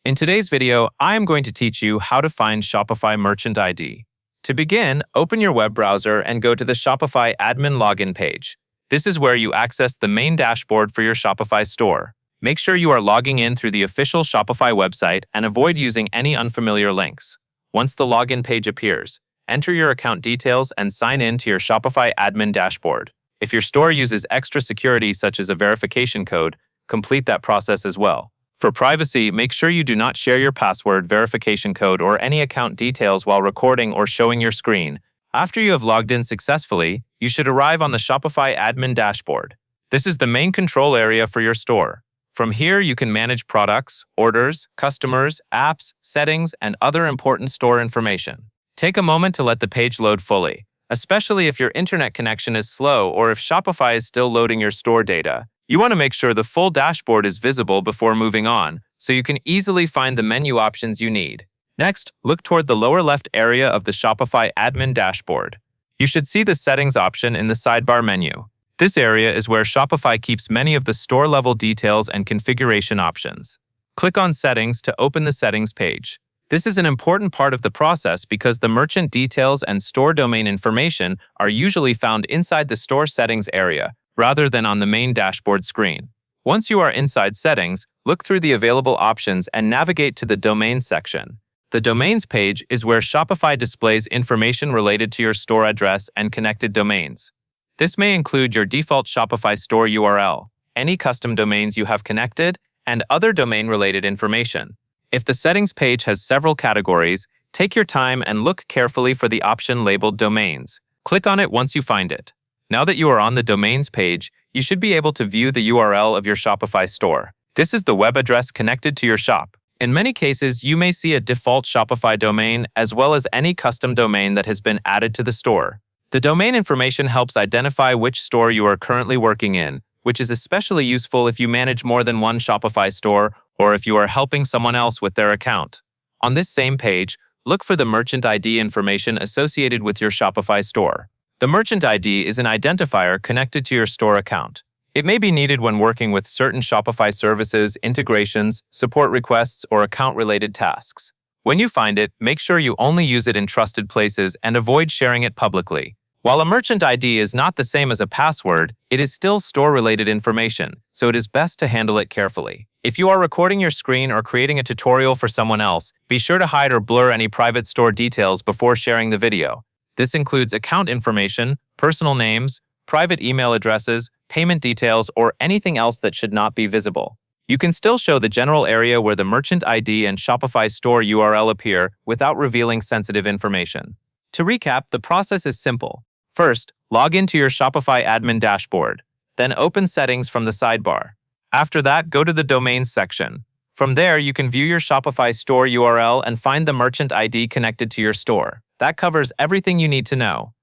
In today's video, I am going to teach you how to find Shopify Merchant ID. To begin, open your web browser and go to the Shopify admin login page. This is where you access the main dashboard for your Shopify store. Make sure you are logging in through the official Shopify website and avoid using any unfamiliar links. Once the login page appears, enter your account details and sign in to your Shopify admin dashboard. If your store uses extra security such as a verification code, complete that process as well. For privacy, make sure you do not share your password, verification code, or any account details while recording or showing your screen. After you have logged in successfully, you should arrive on the Shopify admin dashboard. This is the main control area for your store. From here, you can manage products, orders, customers, apps, settings, and other important store information. Take a moment to let the page load fully, especially if your internet connection is slow or if Shopify is still loading your store data. You want to make sure the full dashboard is visible before moving on, so you can easily find the menu options you need. Next, look toward the lower left area of the Shopify admin dashboard. You should see the settings option in the sidebar menu. This area is where Shopify keeps many of the store-level details and configuration options. Click on Settings to open the settings page. This is an important part of the process because the merchant details and store domain information are usually found inside the store settings area, rather than on the main dashboard screen. Once you are inside settings, look through the available options and navigate to the domains section. The domains page is where Shopify displays information related to your store address and connected domains. This may include your default Shopify store URL, any custom domains you have connected, and other domain-related information. If the settings page has several categories, take your time and look carefully for the option labeled Domains. Click on it once you find it. Now that you are on the Domains page, you should be able to view the URL of your Shopify store. This is the web address connected to your shop. In many cases, you may see a default Shopify domain as well as any custom domain that has been added to the store. The domain information helps identify which store you are currently working in, which is especially useful if you manage more than one Shopify store or if you are helping someone else with their account. On this same page, look for the merchant ID information associated with your Shopify store. The merchant ID is an identifier connected to your store account. It may be needed when working with certain Shopify services, integrations, support requests, or account-related tasks. When you find it, make sure you only use it in trusted places and avoid sharing it publicly. While a merchant ID is not the same as a password, it is still store-related information, so it is best to handle it carefully. If you are recording your screen or creating a tutorial for someone else, be sure to hide or blur any private store details before sharing the video. This includes account information, personal names, private email addresses, payment details, or anything else that should not be visible. You can still show the general area where the merchant ID and Shopify store URL appear without revealing sensitive information. To recap, the process is simple. First, log into your Shopify admin dashboard. Then open Settings from the sidebar. After that, go to the Domains section. From there, you can view your Shopify store URL and find the merchant ID connected to your store. That covers everything you need to know.